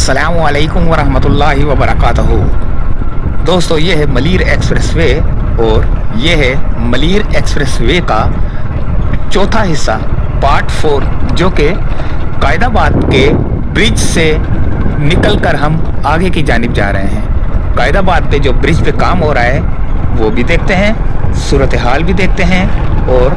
अस्सलामुअलैकुम वरहमतुल्लाहि वबरकातुहू। दोस्तों, ये है मलीर एक्सप्रेसवे और ये है मलीर एक्सप्रेसवे का चौथा हिस्सा पार्ट 4, जो कि कायदाबाद के ब्रिज से निकलकर हम आगे की जानिब जा रहे हैं। कायदाबाद पे जो ब्रिज पे काम हो रहा है वो भी देखते हैं, सूरत हाल भी देखते हैं और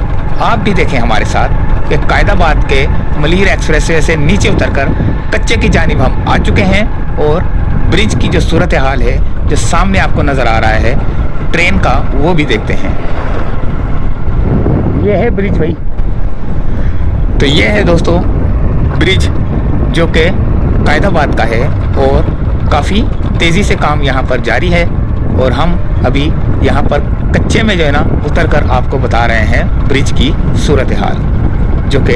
आप भी देखें हमारे साथ कि कायदाबाद के मलीर एक्सप्रेसवे से नीचे उतरकर कच्चे की जानिब हम आ चुके हैं और ब्रिज की जो सूरत हाल है जो सामने आपको नज़र आ रहा है ट्रेन का, वो भी देखते हैं। ये है ब्रिज भाई। तो ये है दोस्तों ब्रिज जो कि कायदाबाद का है और काफ़ी तेज़ी से काम यहाँ पर जारी है और हम अभी यहाँ पर कच्चे में जो है ना उतर कर आपको बता रहे हैं ब्रिज की सूरत हाल, जो कि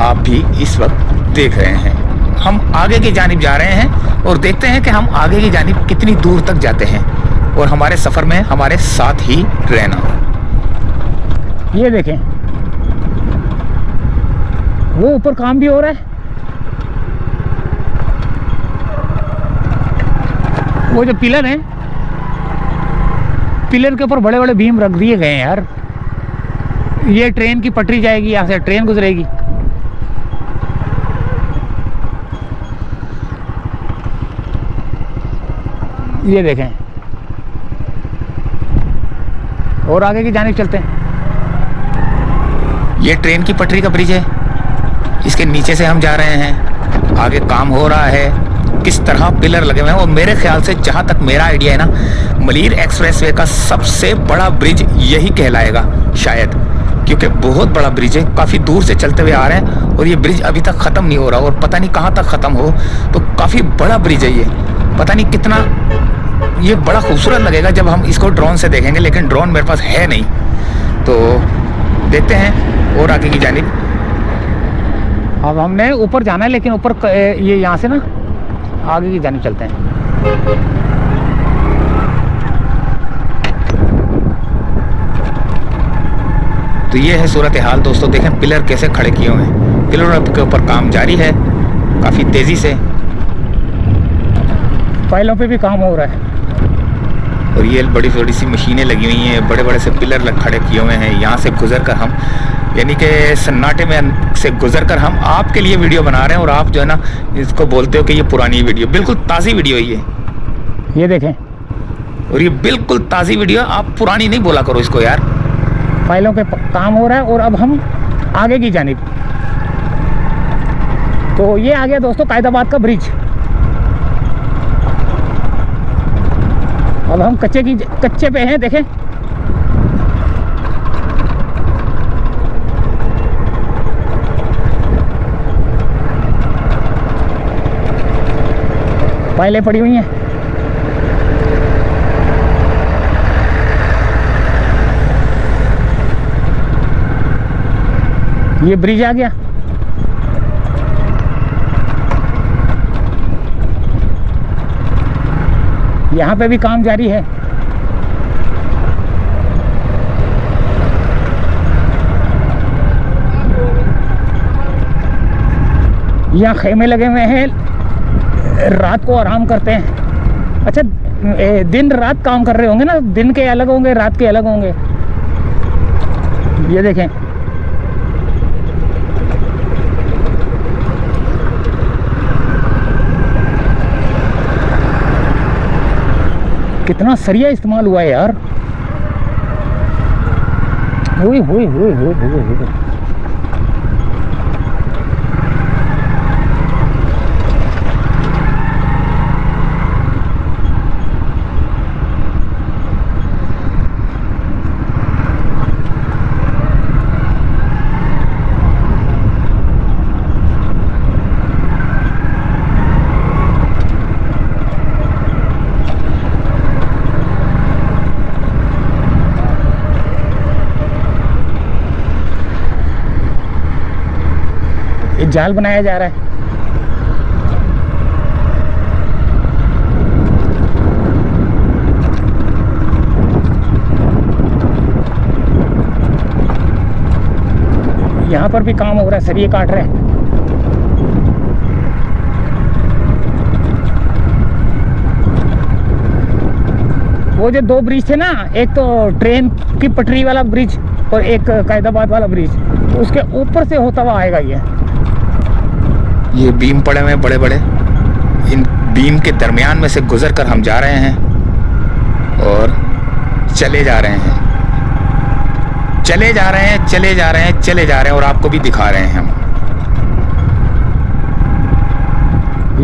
आप भी इस वक्त देख रहे हैं। हम आगे की जानिब जा रहे हैं और देखते हैं कि हम आगे की जानिब कितनी दूर तक जाते हैं और हमारे सफ़र में हमारे साथ ही रहना। ये देखें, वो ऊपर काम भी हो रहा है। वो जो पिलर है, पिलर के ऊपर बड़े बड़े बीम रख दिए गए हैं यार। ये ट्रेन की पटरी जाएगी, यहाँ से ट्रेन गुजरेगी। ये देखें, और आगे की जानिब चलते हैं। ये ट्रेन की पटरी का ब्रिज है, इसके नीचे से हम जा रहे हैं। आगे काम हो रहा है, किस तरह पिलर लगे हुए हैं। और मेरे ख्याल से जहाँ तक मेरा आइडिया है ना, मलीर एक्सप्रेसवे का सबसे बड़ा ब्रिज यही कहलाएगा शायद, क्योंकि बहुत बड़ा ब्रिज है। काफ़ी दूर से चलते हुए आ रहे हैं और ये ब्रिज अभी तक ख़त्म नहीं हो रहा और पता नहीं कहाँ तक ख़त्म हो। तो काफ़ी बड़ा ब्रिज है ये, पता नहीं कितना ये बड़ा खूबसूरत लगेगा जब हम इसको ड्रोन से देखेंगे, लेकिन ड्रोन मेरे पास है नहीं। तो देखते हैं और आगे की जानिब। अब हमने ऊपर जाना है, लेकिन ऊपर ये यहाँ से ना आगे की जानिब चलते हैं। तो ये है सूरत हाल दोस्तों। देखें पिलर कैसे खड़े किए हुए हैं। पिलर के ऊपर काम जारी है काफ़ी तेज़ी से। फाइलों पे भी काम हो रहा है और ये बड़ी बड़ी सी मशीनें लगी हुई हैं, बड़े बड़े से पिलर खड़े किए हुए हैं। यहाँ से गुजर कर हम, यानी कि सन्नाटे में से गुजर कर हम आपके लिए वीडियो बना रहे हैं और आप जो है ना इसको बोलते हो कि ये पुरानी वीडियो, बिल्कुल ताज़ी वीडियो है ये देखें। और ये बिल्कुल ताज़ी वीडियो, आप पुरानी नहीं बोला करो इसको यार। फाइलों पे काम हो रहा है और अब हम आगे की जानिब। तो ये आ गया दोस्तों कायदाबाद का ब्रिज। अब हम कच्चे पे हैं। देखें, फाइलें पड़ी हुई हैं। ये ब्रिज आ गया। यहाँ पे भी काम जारी है। यहाँ खेमे लगे हुए हैं, रात को आराम करते हैं। अच्छा, दिन रात काम कर रहे होंगे ना, दिन के अलग होंगे, रात के अलग होंगे। ये देखें, कितना सरिया इस्तेमाल हुआ है यार। हुई हुई हुई हुई हुई हुई। जाल बनाया जा रहा है। यहाँ पर भी काम हो रहा है, सरिये काट रहे हैं। वो जो दो ब्रिज थे ना, एक तो ट्रेन की पटरी वाला ब्रिज और एक कायदाबाद वाला ब्रिज, तो उसके ऊपर से होता हुआ आएगा ये बीम पड़े हुए बड़े बड़े, इन बीम के दरमियान में से गुजर कर हम जा रहे हैं और चले जा रहे हैं, चले जा रहे हैं, चले जा रहे हैं, चले जा रहे हैं और आपको भी दिखा रहे हैं हम।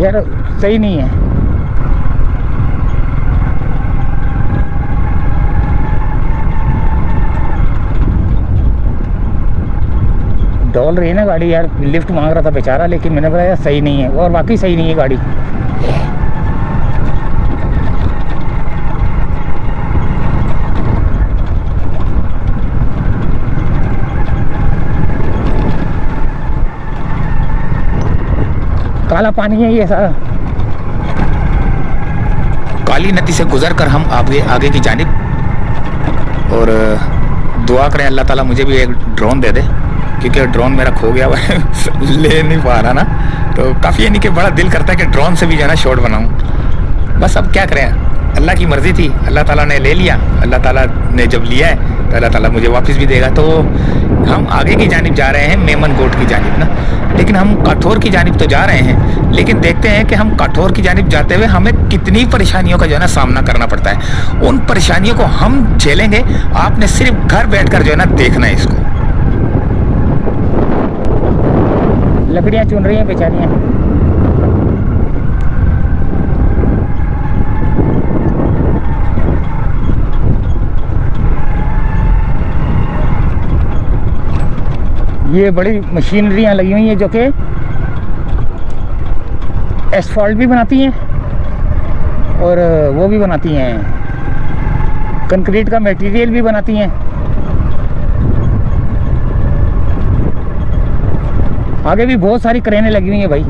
यार सही नहीं है। डोल रही है ना गाड़ी यार, लिफ्ट मांग रहा था बेचारा, लेकिन मैंने बोला यार सही नहीं है, और वाकई सही नहीं है गाड़ी। काला पानी है ये सारा। काली नदी से गुजरकर हम आगे की जानिब, और दुआ करें अल्लाह ताला मुझे भी एक ड्रोन दे दे, क्योंकि ड्रोन मेरा खो गया हुआ ले नहीं पा रहा ना, तो काफ़ी यानी कि बड़ा दिल करता है कि ड्रोन से भी जो है ना शॉट बनाऊं। बस अब क्या करें, अल्लाह की मर्ज़ी थी, अल्लाह ताला ने ले लिया, अल्लाह ताला ने जब लिया है तो अल्लाह ताला मुझे वापस भी देगा। तो हम आगे की जानिब जा रहे हैं, मेमन गोट की जानिब ना, लेकिन हम काठौर की जानिब तो जा रहे हैं, लेकिन देखते हैं कि हम काठौर की जानिब जाते हुए हमें कितनी परेशानियों का जो है ना सामना करना पड़ता है। उन परेशानियों को हम झेलेंगे, आपने सिर्फ घर बैठकर जो है ना देखना है इसको। लकड़ियाँ चुन रही हैं बेचारियाँ। ये बड़ी मशीनरियाँ लगी हुई हैं जो कि एसफॉल्ट भी बनाती हैं और वो भी बनाती हैं, कंक्रीट का मटेरियल भी बनाती हैं। आगे भी बहुत सारी क्रेनें लगी हुई हैं भाई।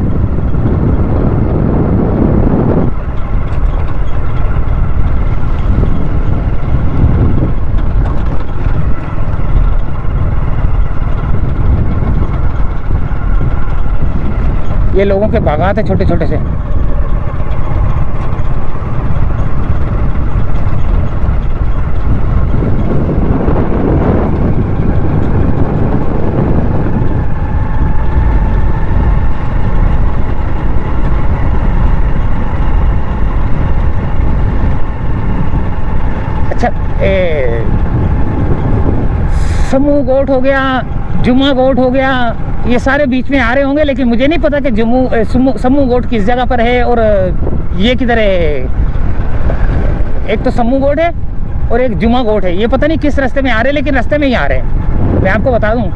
ये लोगों के बागात है छोटे छोटे से। अच्छा, समूह गोट हो गया, जुम्मा गोट हो गया, ये सारे बीच में आ रहे होंगे, लेकिन मुझे नहीं पता कि समूह गोट किस जगह पर है और ये किधर है। एक तो समूह गोट है और एक जुम्मा गोट है, ये पता नहीं किस रास्ते में आ रहे हैं, लेकिन रास्ते में ही आ रहे हैं, मैं आपको बता दूं।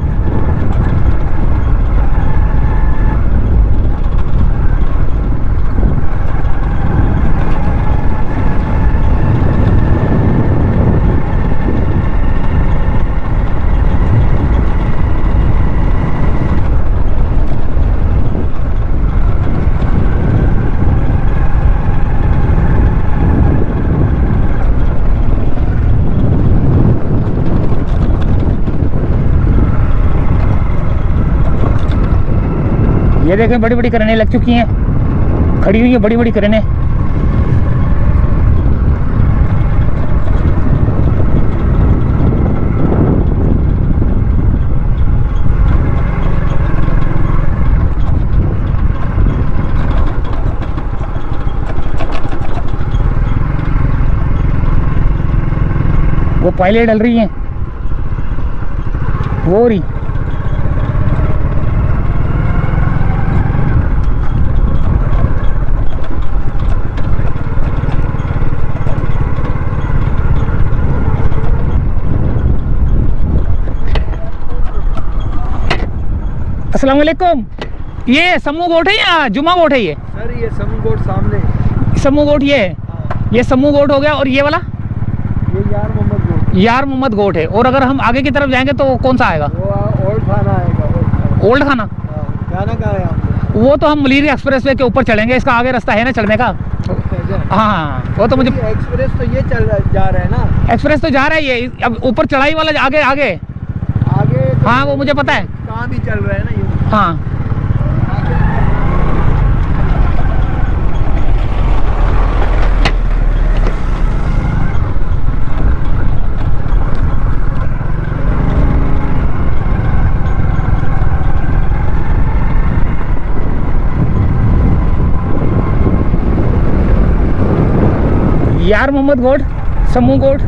ये देखें बड़ी बड़ी क्रेनें लग चुकी हैं, खड़ी हुई है बड़ी बड़ी क्रेनें। वो पायलट डल रही हैं, वो रही। अस्सलाम वालेकुम, ये समूह गोट है या जुम्मा गोट है? ये सर ये समूह गोट सामने, समूह गोट ये है। हाँ। ये समूह गोट हो गया, और ये वाला ये यार मोहम्मद गोट, यार मोहम्मद गोट है। और अगर हम आगे की तरफ जाएंगे तो कौन सा आएगा? वो ओल्ड खाना आएगा। ओल्ड खाना। जाना कहाँ है आपको? वो तो हम मलीर एक्सप्रेस वे के ऊपर चढ़ेंगे, इसका आगे रास्ता है ना चढ़ने का। हाँ वो तो मुझे एक्सप्रेस तो ये जा रहा है ना, एक्सप्रेस तो जा रहा है ये, अब ऊपर चढ़ाई वाला आगे आगे आगे तो हाँ वो मुझे पता है, काम ही चल रहा है ना ये। हाँ यार मोहम्मद गोड, समूह गोड।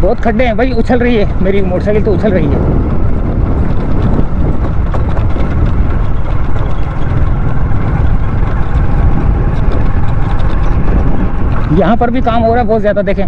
बहुत खड्डे हैं भाई, उछल रही है मेरी मोटरसाइकिल, तो उछल रही है। यहाँ पर भी काम हो रहा है बहुत ज़्यादा, देखें।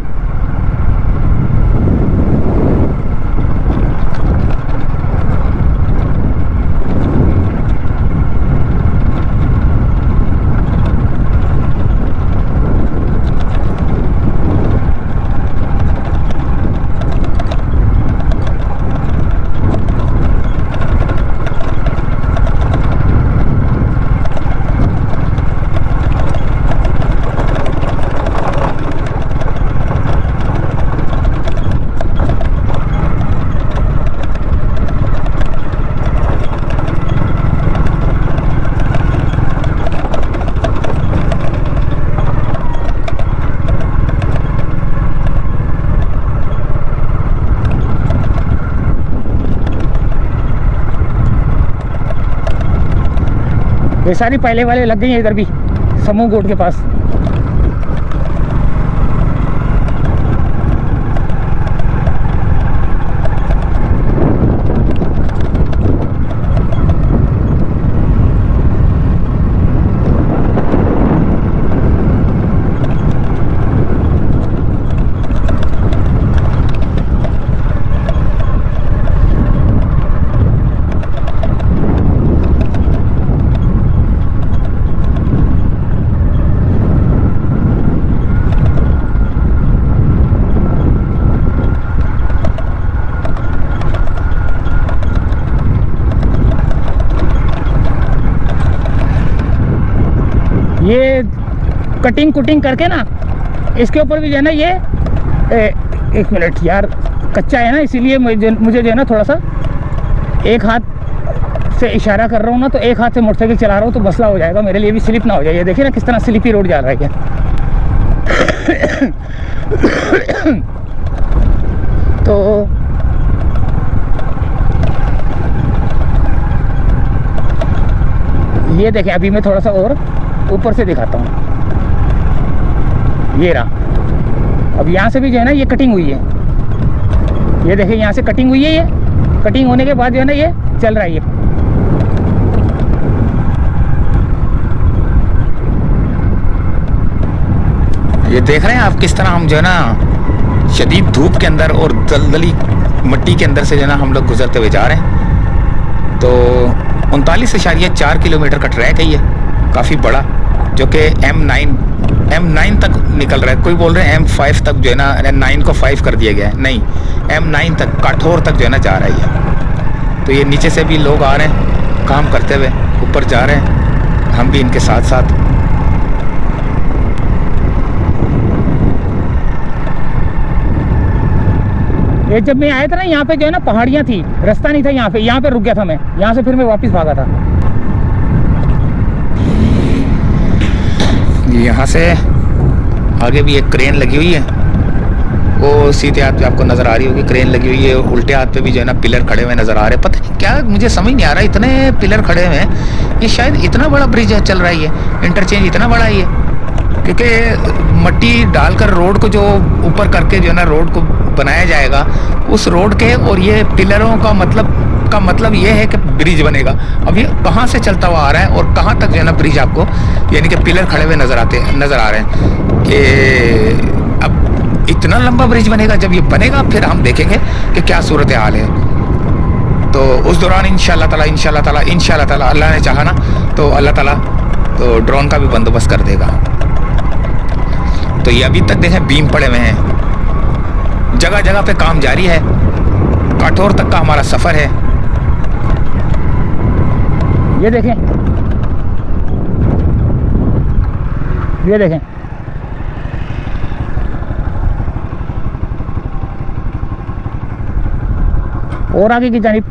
ये सारी पहले वाले लग गई हैं इधर भी, समूह गोड के पास। ये कटिंग कुटिंग करके ना, इसके ऊपर भी जो है ना ये एक मिनट यार, कच्चा है ना, इसीलिए मुझे जो है ना थोड़ा सा एक हाथ से इशारा कर रहा हूँ ना, तो एक हाथ से मोटरसाइकिल चला रहा हूँ तो मसला हो जाएगा मेरे लिए भी, स्लिप ना हो जाए। ये देखिए ना किस तरह स्लिपी रोड जा रहा है क्या। तो ये देखें, अभी मैं थोड़ा सा और ऊपर से दिखाता हूँ। ये रहा, अब यहाँ से भी जो है ना ये कटिंग हुई है, ये देखें यहाँ से कटिंग हुई है। ये कटिंग होने के बाद जो है ना ये चल रहा है। ये देख रहे हैं आप किस तरह हम जो है ना शदीद धूप के अंदर और दलदली मिट्टी के अंदर से जो है ना हम लोग गुजरते हुए जा रहे हैं। तो 39.4 किलोमीटर का ट्रैक है ये, काफ़ी बड़ा, जो कि M9 तक निकल रहा है। कोई बोल रहे हैं M5 तक जो है ना, 9 को 5 कर दिया गया है, नहीं, M9 तक, काठौर तक जो है ना जा रहा है ये। तो ये नीचे से भी लोग आ रहे हैं काम करते हुए, ऊपर जा रहे हैं, हम भी इनके साथ साथ। ये जब मैं आया था ना, यहाँ पे जो है ना पहाड़ियाँ थी, रास्ता नहीं था यहाँ पे रुक गया था मैं, यहाँ से फिर मैं वापस भागा था। यहाँ से आगे भी एक क्रेन लगी हुई है, वो सीधे हाथ पे आपको नज़र आ रही होगी, क्रेन लगी हुई है। उल्टे हाथ पे भी जो है ना पिलर खड़े हुए नज़र आ रहे हैं। पता नहीं क्या, मुझे समझ नहीं आ रहा, इतने पिलर खड़े हुए हैं। ये शायद इतना बड़ा ब्रिज चल रहा है, ये इंटरचेंज इतना बड़ा है ये, क्योंकि मट्टी डालकर रोड को जो ऊपर करके जो है ना रोड को बनाया जाएगा, उस रोड के और ये पिलरों का मतलब ये है कि ब्रिज बनेगा। अब ये कहाँ से चलता हुआ आ रहा है और कहाँ तक जो है ना ब्रिज आपको, यानी कि पिलर खड़े हुए नज़र आ रहे हैं कि अब इतना लंबा ब्रिज बनेगा। जब ये बनेगा फिर हम देखेंगे कि क्या सूरत हाल है। तो उस दौरान इंशाल्लाह ताला अल्लाह ने चाहा ना तो अल्लाह ताला तो ड्रोन का भी बंदोबस्त कर देगा। तो ये अभी तक देखें बीम पड़े हुए हैं, जगह जगह पे काम जारी है। काठौर तक का हमारा सफ़र है। ये देखें, ये देखें, और आगे की जानिब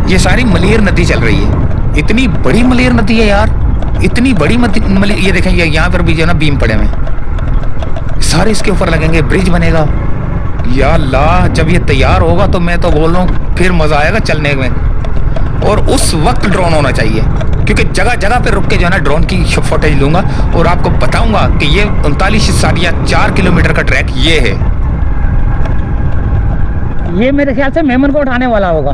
ये सारी मलीर नदी चल रही है। इतनी बड़ी मलीर नदी है यार, इतनी बड़ी मलीर। ये देखें, यहाँ पर भी जो है ना बीम पड़े हुए, सारे इसके ऊपर लगेंगे, ब्रिज बनेगा। या अल्लाह, जब ये तैयार होगा तो मैं तो बोल रहा हूँ फिर मजा आएगा चलने में। और उस वक्त ड्रोन होना चाहिए, क्योंकि जगह जगह पे रुक के जो है ना ड्रोन की फुटेज लूंगा और आपको बताऊंगा कि ये 39.4 किलोमीटर का ट्रैक ये है। ये मेरे ख्याल से मेमन को उठाने वाला होगा।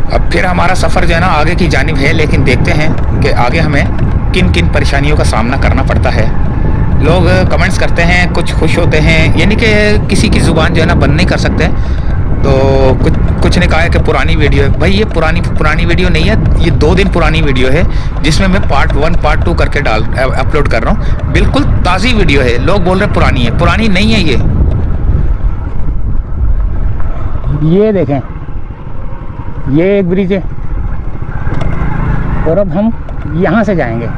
अब फिर हमारा सफर जो है ना आगे की जानिब है, लेकिन देखते हैं कि आगे हमें किन किन परेशानियों का सामना करना पड़ता है। लोग कमेंट्स करते हैं, कुछ खुश होते हैं, यानी कि किसी की ज़ुबान जो है ना बंद नहीं कर सकते। तो कुछ ने कहा है कि पुरानी वीडियो है। भाई ये पुरानी वीडियो नहीं है, ये 2 दिन पुरानी वीडियो है, जिसमें मैं पार्ट 1 पार्ट 2 करके अपलोड कर रहा हूँ। बिल्कुल ताज़ी वीडियो है। लोग बोल रहे पुरानी है, पुरानी नहीं है ये देखें, ये एक ब्रिज है और अब हम यहाँ से जाएंगे।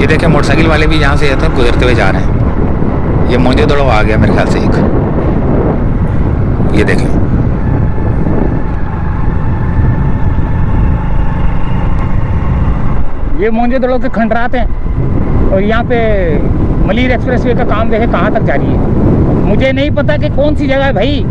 ये देखें, मोटरसाइकिल वाले भी यहाँ से तो गुजरते हुए जा रहे हैं। ये मोंजेदड़ो आ गया मेरे ख्याल से एक, ये देखें। ये मोंजेदड़ो के खंडरात हैं और यहाँ पे मलीर एक्सप्रेसवे का काम देखे कहाँ तक जारी है। मुझे नहीं पता कि कौन सी जगह है भाई।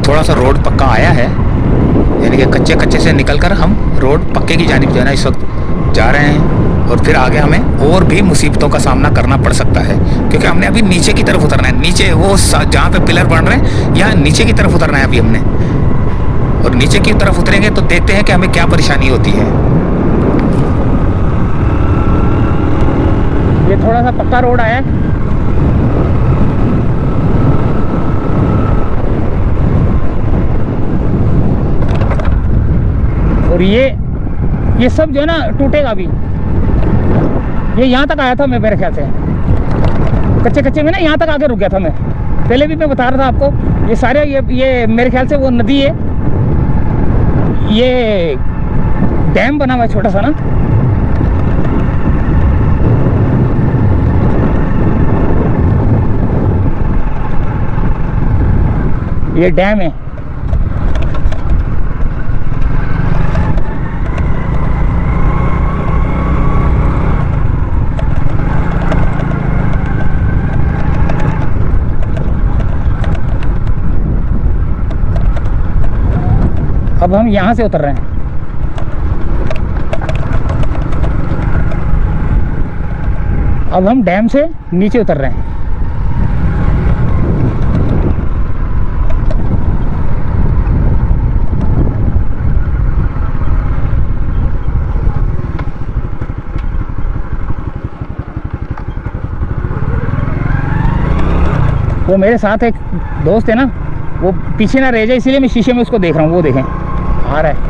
थोड़ा सा रोड पक्का आया है, यानी कि कच्चे से निकलकर हम रोड पक्के की जानिब जो है ना इस वक्त जा रहे हैं। और फिर आगे हमें और भी मुसीबतों का सामना करना पड़ सकता है, क्योंकि हमने अभी नीचे की तरफ उतरना है। नीचे वो जहाँ पे पिलर बन रहे हैं, यहाँ नीचे की तरफ उतरना है अभी हमने। और नीचे की तरफ उतरेंगे तो देखते हैं कि हमें क्या परेशानी होती है। ये थोड़ा सा पक्का रोड आया है। और ये सब जो है ना टूटेगा अभी। ये यहाँ तक आया था मैं, मेरे ख्याल से कच्चे में ना यहाँ तक आके रुक गया था मैं। पहले भी मैं बता रहा था आपको। ये सारे ये मेरे ख्याल से वो नदी है, ये डैम बना हुआ है छोटा सा ना। ये डैम है। अब हम यहाँ से उतर रहे हैं। अब हम डैम से नीचे उतर रहे हैं। वो मेरे साथ एक दोस्त है ना, वो पीछे ना रह जाए, इसीलिए मैं शीशे में उसको देख रहा हूँ। वो देखें, आ रहा है।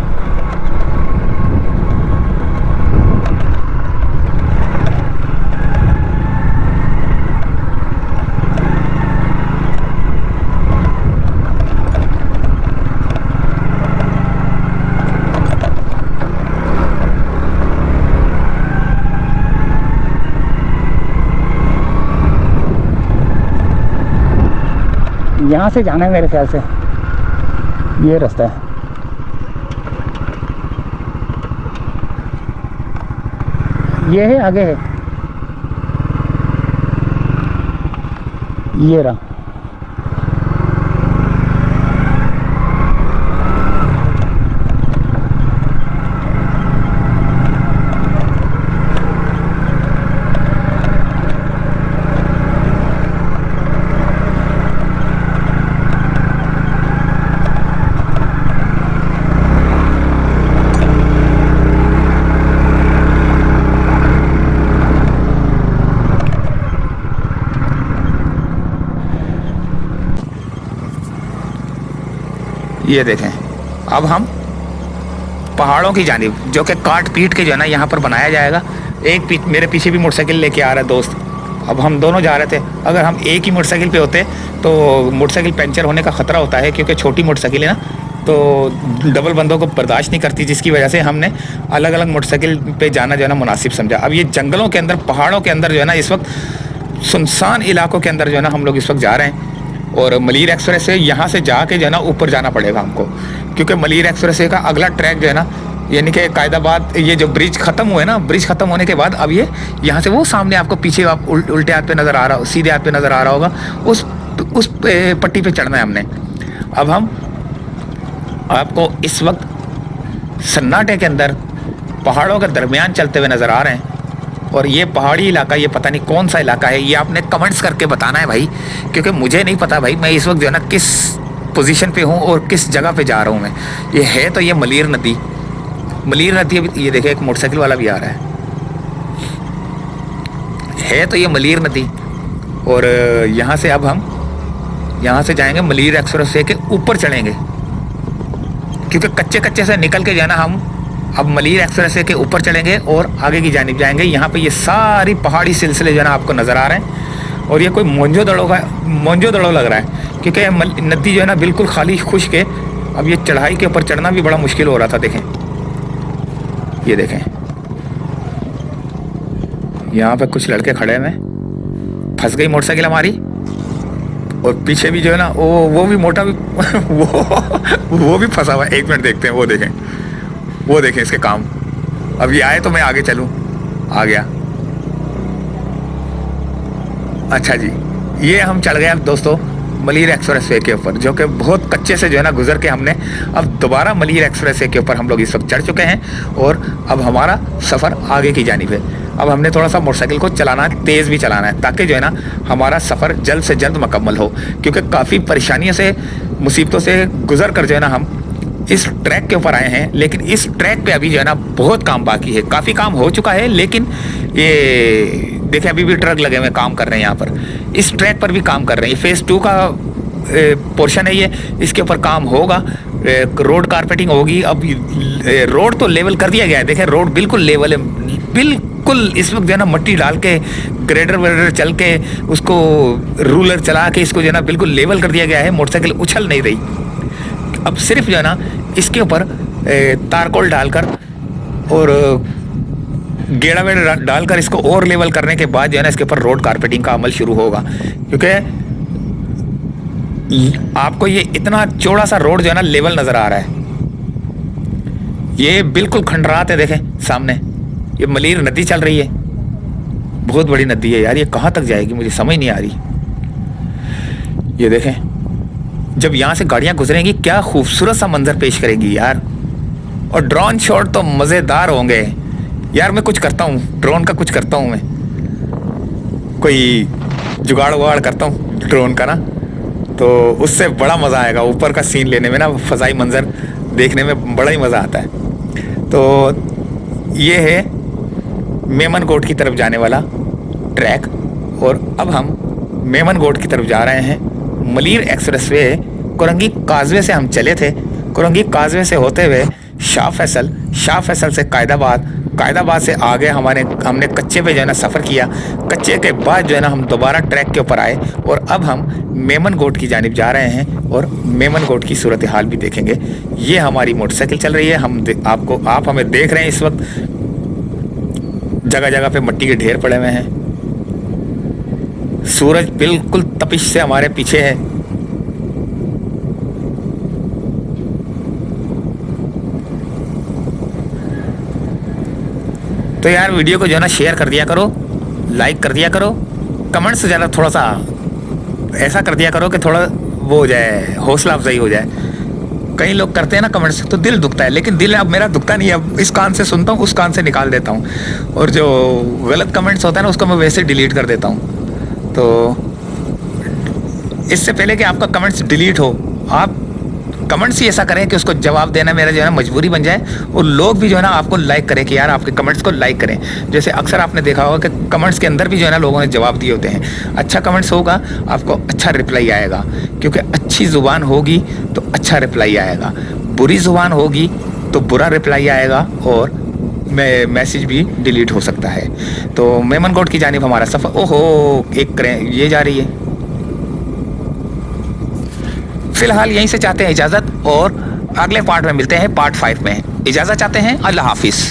यहाँ से जाना है मेरे ख्याल से, ये रास्ता है। ये है, आगे है, ये रहा। ये देखें, अब हम पहाड़ों की जानिब, जो कि काट पीट के जो है ना यहाँ पर बनाया जाएगा। मेरे पीछे भी मोटरसाइकिल लेके आ रहा है दोस्त। अब हम दोनों जा रहे थे। अगर हम एक ही मोटरसाइकिल पे होते तो मोटरसाइकिल पंचर होने का ख़तरा होता है, क्योंकि छोटी मोटरसाइकिल है ना, तो डबल बंदों को बर्दाश्त नहीं करती, जिसकी वजह से हमने अलग अलग मोटरसाइकिल पे जाना जो है ना मुनासिब समझा। अब ये जंगलों के अंदर, पहाड़ों के अंदर जो है ना, इस वक्त सुनसान इलाकों के अंदर जो है ना हम लोग इस वक्त जा रहे हैं। और मलीर एक्सप्रेस से यहाँ से जाके जो है ना ऊपर जाना पड़ेगा हमको, क्योंकि मलीर एक्सप्रेस का अगला ट्रैक जो है ना, यानी कि कायदाबाद, ये जो ब्रिज ख़त्म हुए ना, ब्रिज ख़त्म होने के बाद अब ये यहाँ से वो सामने आपको पीछे आप उल्टे हाथ पे नज़र आ रहा हो, सीधे हाथ पे नज़र आ रहा होगा, उस पट्टी पे चढ़ना है हमने। अब हम आपको इस वक्त सन्नाटे के अंदर पहाड़ों के दरमियान चलते हुए नज़र आ रहे हैं। और ये पहाड़ी इलाका, ये पता नहीं कौन सा इलाका है, ये आपने कमेंट्स करके बताना है भाई, क्योंकि मुझे नहीं पता भाई मैं इस वक्त जो है ना किस पोजीशन पे हूँ और किस जगह पे जा रहा हूँ मैं। ये है तो ये मलीर नदी, मलीर नदी। अभी ये देखे एक मोटरसाइकिल वाला भी आ रहा है तो ये मलीर नदी। और यहाँ से अब हम यहाँ से जाएंगे मलीर एक्सप्रेस वे के ऊपर चढ़ेंगे, क्योंकि कच्चे कच्चे से निकल के जाना हम अब मलीर एक्सप्रेस वे के ऊपर चढ़ेंगे और आगे की जानिब जाएंगे। यहाँ पे ये सारी पहाड़ी सिलसिले जो है ना आपको नज़र आ रहे हैं। और ये कोई मोंजो-दड़ो लग रहा है, क्योंकि नदी जो है ना बिल्कुल खाली खुश्क है। अब ये चढ़ाई के ऊपर चढ़ना भी बड़ा मुश्किल हो रहा था। देखें, ये देखें, यहाँ पे कुछ लड़के खड़े हैं। फंस गई मोटरसाइकिल हमारी, और पीछे भी जो है ना वो भी मोटा भी वो भी फंसा हुआ है। एक मिनट देखते हैं, वो देखें इसके काम। अब ये आए तो मैं आगे चलूं। आ गया। अच्छा जी, ये हम चढ़ गए अब दोस्तों मलीर एक्सप्रेस वे के ऊपर, जो कि बहुत कच्चे से जो है ना गुजर के हमने अब दोबारा मलीर एक्सप्रेस वे के ऊपर हम लोग इस वक्त चढ़ चुके हैं। और अब हमारा सफ़र आगे की जानिब है। अब हमने थोड़ा सा मोटरसाइकिल को चलाना है, तेज़ भी चलाना है, ताकि जो है ना हमारा सफ़र जल्द से जल्द मुकम्मल हो, क्योंकि काफ़ी परेशानियों से, मुसीबतों से गुजर कर जो है ना हम इस ट्रैक के ऊपर आए हैं। लेकिन इस ट्रैक पे अभी जो है ना बहुत काम बाकी है। काफ़ी काम हो चुका है, लेकिन ये देखिए अभी भी ट्रक लगे हुए काम कर रहे हैं यहाँ पर। इस ट्रैक पर भी काम कर रहे हैं। फेज़ 2 का पोर्शन है ये, इसके ऊपर काम होगा, रोड कारपेटिंग होगी। अब रोड तो लेवल कर दिया गया है। देखें रोड बिल्कुल लेवल है, बिल्कुल। इस वक्त जो है ना मट्टी डाल के, ग्रेडर वेडर चल के, उसको रूलर चला के इसको जो है ना बिल्कुल लेवल कर दिया गया है। मोटरसाइकिल उछल नहीं रही। अब सिर्फ जो है ना इसके ऊपर तारकोल डालकर और गेड़ा वेड़ा डालकर इसको और लेवल करने के बाद जो है ना इसके ऊपर रोड कारपेटिंग का अमल शुरू होगा, क्योंकि आपको ये इतना चौड़ा सा रोड जो है ना लेवल नज़र आ रहा है। ये बिल्कुल खंडरात है। देखें सामने ये मलीर नदी चल रही है, बहुत बड़ी नदी है यार। ये कहाँ तक जाएगी मुझे समझ नहीं आ रही। ये देखें, जब यहाँ से गाड़ियाँ गुजरेंगी क्या खूबसूरत सा मंजर पेश करेगी यार। और ड्रोन शॉट तो मज़ेदार होंगे यार। मैं कुछ करता हूँ, ड्रोन का कुछ करता हूँ, मैं कोई जुगाड़ वुगाड़ करता हूँ ड्रोन का ना, तो उससे बड़ा मज़ा आएगा। ऊपर का सीन लेने में ना, फ़ज़ाई मंज़र देखने में बड़ा ही मज़ा आता है। तो ये है मेमनकोट की तरफ जाने वाला ट्रैक। और अब हम मेमनकोट की तरफ जा रहे हैं। मलीर एक्सप्रेसवे कोरंगी काजवे से हम चले थे। कोरंगी काजवे से होते हुए शाह फैसल से कायदाबाद से आगे हमने कच्चे पे जो है ना सफ़र किया। कच्चे के बाद जो है ना हम दोबारा ट्रैक के ऊपर आए और अब हम मेमनकोट की जानिब जा रहे हैं और मेमनकोट की सूरत हाल भी देखेंगे। ये हमारी मोटरसाइकिल चल रही है। आप हमें देख रहे हैं। इस वक्त जगह जगह पे मट्टी के ढेर पड़े हुए हैं। सूरज बिल्कुल तपिश से हमारे पीछे है। तो यार वीडियो को जो है ना शेयर कर दिया करो, लाइक कर दिया करो, कमेंट्स ज़्यादा थोड़ा सा ऐसा कर दिया करो कि थोड़ा वो हो जाए, हौसला अफजाई हो जाए। कई लोग करते हैं ना कमेंट्स तो दिल दुखता है, लेकिन दिल अब मेरा दुखता नहीं है। अब इस कान से सुनता हूँ, उस कान से निकाल देता हूँ। और जो गलत कमेंट्स होता है ना उसको मैं वैसे डिलीट कर देता हूँ। तो इससे पहले कि आपका कमेंट्स डिलीट हो, आप कमेंट्स ही ऐसा करें कि उसको जवाब देना मेरा जो है ना मजबूरी बन जाए। और लोग भी जो है ना आपको लाइक करें कि यार आपके कमेंट्स को लाइक करें। जैसे अक्सर आपने देखा होगा कि कमेंट्स के अंदर भी जो है ना लोगों ने जवाब दिए होते हैं। अच्छा कमेंट्स होगा आपको अच्छा रिप्लाई आएगा, क्योंकि अच्छी ज़ुबान होगी तो अच्छा रिप्लाई आएगा। बुरी ज़ुबान होगी तो बुरा रिप्लाई आएगा और मैसेज भी डिलीट हो सकता है। तो मेमनकोट की जानिब हमारा सफ़र, ओहो एक क्रेन ये जा रही है। फिलहाल यहीं से चाहते हैं इजाज़त और अगले पार्ट में मिलते हैं, पार्ट 5 में। इजाज़त चाहते हैं, अल्लाह हाफिज़।